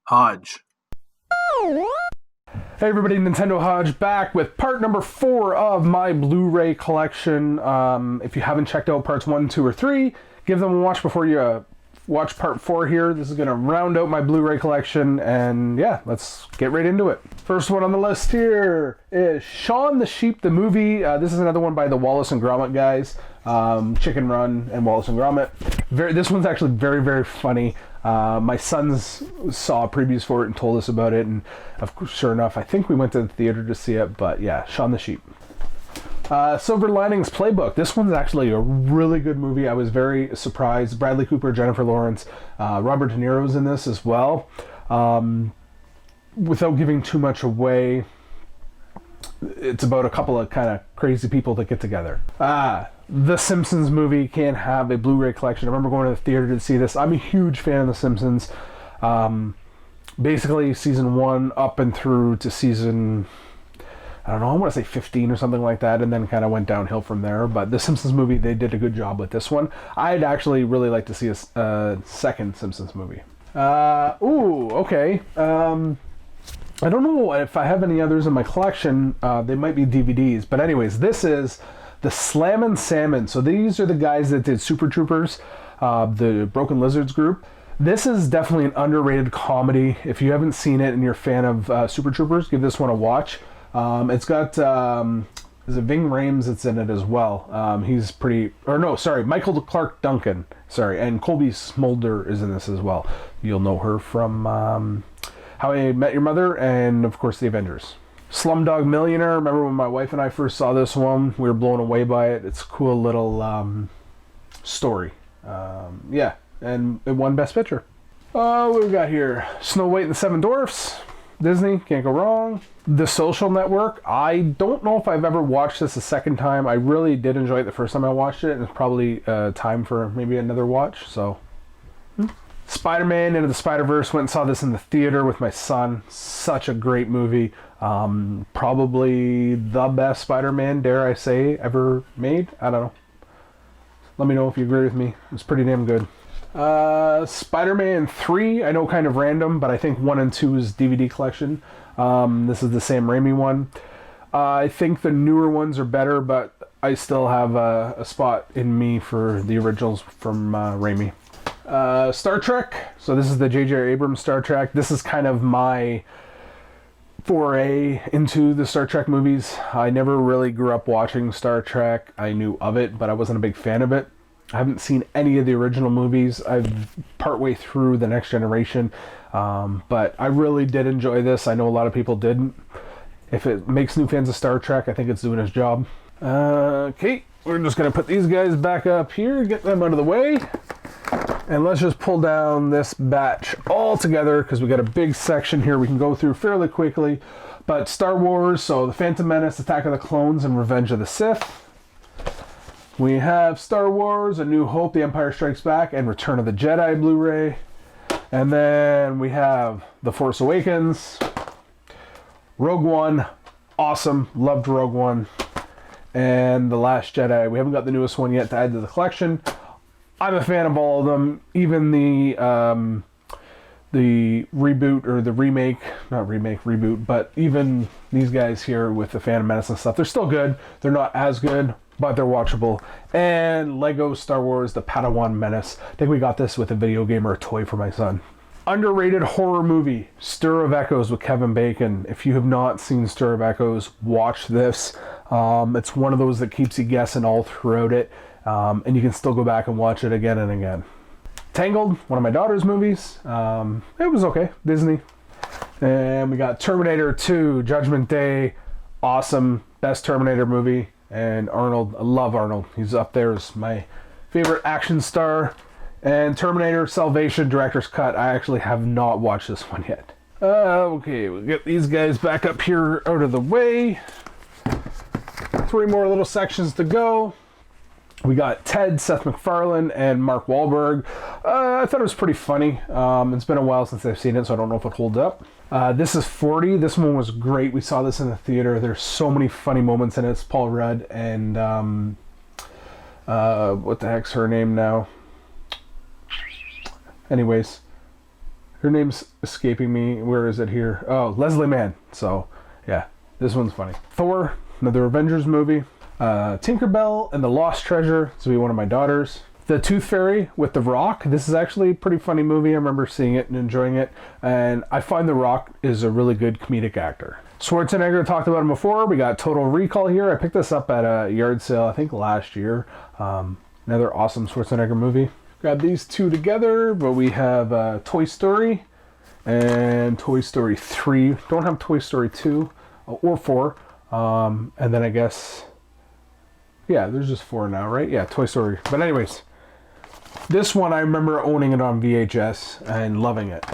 Hodge. Hey everybody, Nintendo Hodge back with part number 4 of my Blu-ray collection. If you haven't checked out parts 1, 2, or 3, give them a watch before you watch part 4 here. This is going to round out my Blu-ray collection, and yeah, let's get right into it. First one on the list here is Shaun the Sheep, the movie. This is another one by the Wallace and Gromit guys. Chicken Run and Wallace and Gromit. This one's actually very, very funny. My sons saw previews for it and told us about it, and sure enough, I think we went to the theater to see it, but yeah, Shaun the Sheep. Silver Linings Playbook. This one's actually a really good movie. I was very surprised. Bradley Cooper, Jennifer Lawrence, Robert De Niro's in this as well. Without giving too much away, it's about a couple of kind of crazy people that get together. The Simpsons Movie can have a Blu-ray collection. I remember going to the theater to see this. I'm a huge fan of The Simpsons. Basically, season 1 up and through to season, I don't know, I want to say 15 or something like that, and then kind of went downhill from there. But The Simpsons Movie, they did a good job with this one. I'd actually really like to see a second Simpsons movie. Okay. I don't know if I have any others in my collection. They might be DVDs. But anyways, this is the Slammin Salmon. So these are the guys that did Super Troopers, the Broken Lizards group. This is definitely an underrated comedy. If you haven't seen it and you're a fan of Super Troopers, give this one a watch. It's got, is it Ving Rhames that's in it as well? He's pretty, or no, sorry, Michael Clark Duncan. Sorry, and Colby Smolder is in this as well. You'll know her from How I Met Your Mother and, of course, The Avengers. Slumdog Millionaire. Remember when my wife and I first saw this one? We were blown away by it. It's a cool little story. Yeah, and it won Best Picture. What we got here? Snow White and the Seven Dwarfs. Disney, can't go wrong. The Social Network. I don't know if I've ever watched this a second time. I really did enjoy it the first time I watched it, and it's probably time for maybe another watch, so. Spider-Man Into the Spider-Verse. Went and saw this in the theater with my son. Such a great movie. Probably the best Spider-Man, dare I say, ever made. I don't know. Let me know if you agree with me. It's pretty damn good. Spider-Man 3, I know, kind of random, but I think 1 and 2 is DVD collection. This is the Sam Raimi one. I think the newer ones are better, but I still have a spot in me for the originals from Raimi. Star Trek. So this is the J.J. Abrams Star Trek. This is kind of my foray into the Star Trek movies. I never really grew up watching Star Trek. I knew of it, but I wasn't a big fan of it. I haven't seen any of the original movies. I've partway through The Next Generation, but I really did enjoy this. I know a lot of people didn't. If it makes new fans of Star Trek, I think it's doing its job. Okay, we're just going to put these guys back up here, get them out of the way. And let's just pull down this batch all together because we got a big section here we can go through fairly quickly. But Star Wars, so The Phantom Menace, Attack of the Clones, and Revenge of the Sith. We have Star Wars, A New Hope, The Empire Strikes Back, and Return of the Jedi Blu-ray. And then we have The Force Awakens, Rogue One, awesome, loved Rogue One, and The Last Jedi. We haven't got the newest one yet to add to the collection. I'm a fan of all of them, even the reboot or the remake, not remake, reboot, but even these guys here with the Phantom Menace and stuff, they're still good. They're not as good, but they're watchable. And Lego Star Wars, The Padawan Menace. I think we got this with a video game or a toy for my son. Underrated horror movie, Stir of Echoes with Kevin Bacon. If you have not seen Stir of Echoes, watch this. It's one of those that keeps you guessing all throughout it. And you can still go back and watch it again and again. Tangled, one of my daughter's movies. It was okay, Disney. And we got Terminator 2, Judgment Day. Awesome, best Terminator movie. And Arnold, I love Arnold. He's up there as my favorite action star. And Terminator Salvation, Director's Cut. I actually have not watched this one yet. Okay, we'll get these guys back up here out of the way. 3 more little sections to go. We got Ted, Seth MacFarlane, and Mark Wahlberg. I thought it was pretty funny. It's been a while since I've seen it, so I don't know if it holds up. This is 40. This one was great. We saw this in the theater. There's so many funny moments in it. It's Paul Rudd and what the heck's her name now? Anyways, Her name's escaping me. Where is it here? Oh, Leslie Mann. So, yeah, this one's funny. Thor, another Avengers movie. Tinkerbell and the Lost Treasure. This will be one of my daughters. The Tooth Fairy with The Rock. This is actually a pretty funny movie. I remember seeing it and enjoying it. And I find The Rock is a really good comedic actor. Schwarzenegger, talked about him before. We got Total Recall here. I picked this up at a yard sale, I think last year. Another awesome Schwarzenegger movie. Grab these two together, but we have Toy Story and Toy Story 3. Don't have Toy Story 2 or 4. And then I guess, yeah, there's just 4 now, right? Yeah, Toy Story. But anyways, this one I remember owning it on VHS and loving it.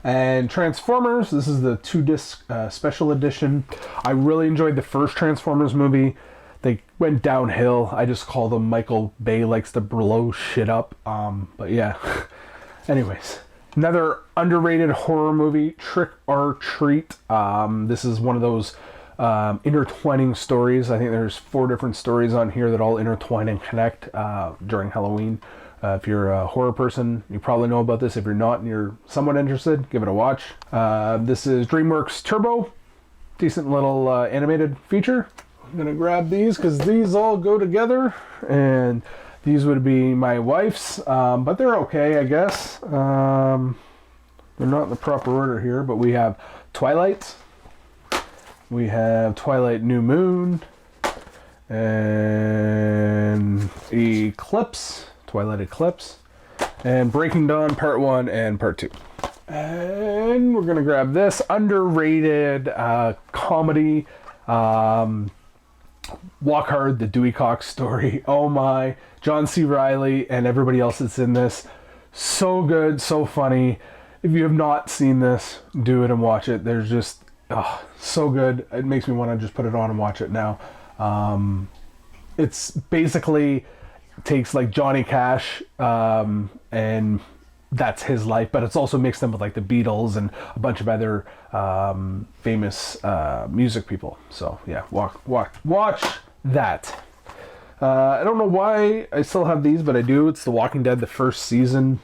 And Transformers, this is the 2-disc special edition. I really enjoyed the first Transformers movie. They went downhill. I just call them Michael Bay likes to blow shit up. But yeah. Anyways, another underrated horror movie, Trick or Treat. This is one of those intertwining stories. I think there's 4 different stories on here that all intertwine and connect during Halloween. If you're a horror person, you probably know about this. If you're not and you're somewhat interested, give it a watch. This is DreamWorks Turbo. Decent little animated feature. I'm going to grab these because these all go together. And these would be my wife's. But they're okay, I guess. They're not in the proper order here. But we have Twilight. We have Twilight New Moon. And Eclipse. Twilight Eclipse, and Breaking Dawn Part 1 and Part 2. And we're going to grab this underrated comedy, Walk Hard, the Dewey Cox story. Oh my, John C. Reilly and everybody else that's in this. So good, so funny. If you have not seen this, do it and watch it. There's just, so good. It makes me want to just put it on and watch it now. It's basically takes like Johnny Cash and that's his life, but it's also mixed in with like the Beatles and a bunch of other famous music people. So yeah, watch that. I don't know why I still have these, but I do. It's The Walking Dead, the first season.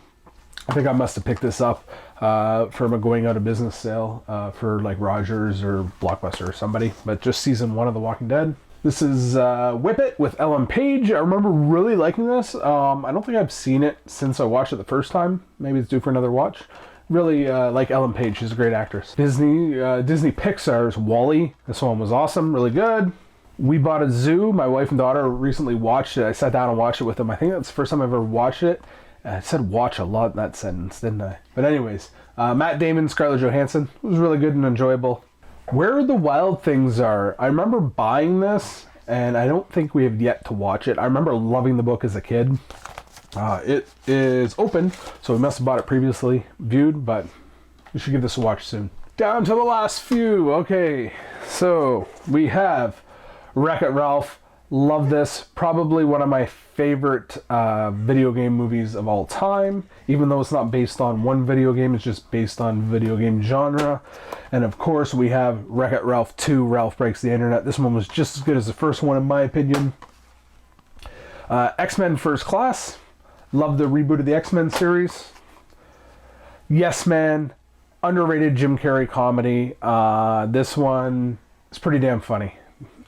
I think I must have picked this up from a going out of business sale for like Rogers or Blockbuster or somebody, but just season 1 of The Walking Dead. This is Whip It with Ellen Page. I remember really liking this. I don't think I've seen it since I watched it the first time. Maybe it's due for another watch. Really like Ellen Page. She's a great actress. Disney Pixar's WALL-E. This one was awesome. Really good. We Bought a Zoo. My wife and daughter recently watched it. I sat down and watched it with them. I think that's the first time I've ever watched it. I said watch a lot in that sentence, didn't I? But anyways, Matt Damon, Scarlett Johansson. It was really good and enjoyable. Where the Wild Things Are. I remember buying this, and I don't think we have yet to watch it. I remember loving the book as a kid. It is open, so we must have bought it previously viewed, but we should give this a watch soon. Down to the last few. Okay, so we have WreckIt Ralph. Love this. Probably one of my favorite video game movies of all time. Even though it's not based on one video game, it's just based on video game genre. And of course, we have WreckIt Ralph 2, Ralph Breaks the Internet. This one was just as good as the first one, in my opinion. X-Men First Class. Love the reboot of the X-Men series. Yes Man. Underrated Jim Carrey comedy. This one is pretty damn funny.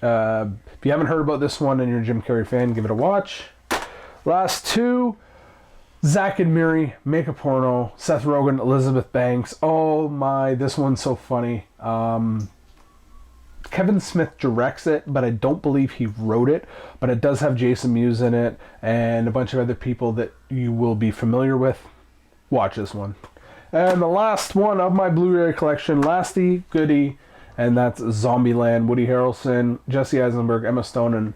If you haven't heard about this one and you're a Jim Carrey fan, give it a watch. Last two, Zack and Miri, Make a Porno, Seth Rogen, Elizabeth Banks. Oh my, this one's so funny. Kevin Smith directs it, but I don't believe he wrote it. But it does have Jason Mewes in it and a bunch of other people that you will be familiar with. Watch this one. And the last one of my Blu-ray collection, lasty goodie, and that's Zombieland. Woody Harrelson, Jesse Eisenberg, Emma Stone,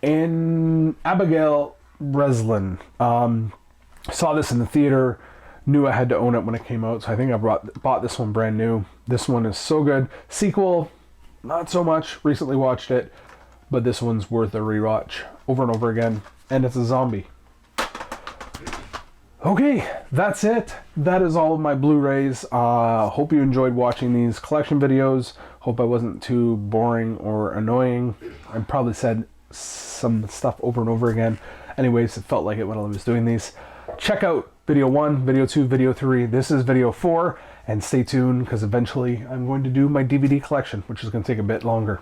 and Abigail Breslin. Saw this in the theater, knew I had to own it when it came out, so I think I bought this one brand new. This one is so good. Sequel, not so much. Recently watched it, but this one's worth a rewatch over and over again, and it's a zombie. Okay, that's it. That is all of my Blu-rays. Hope you enjoyed watching these collection videos. Hope I wasn't too boring or annoying. I probably said some stuff over and over again. Anyways, it felt like it when I was doing these. Check out video 1, video 2, video 3. This is video 4, and stay tuned because eventually I'm going to do my DVD collection, which is going to take a bit longer.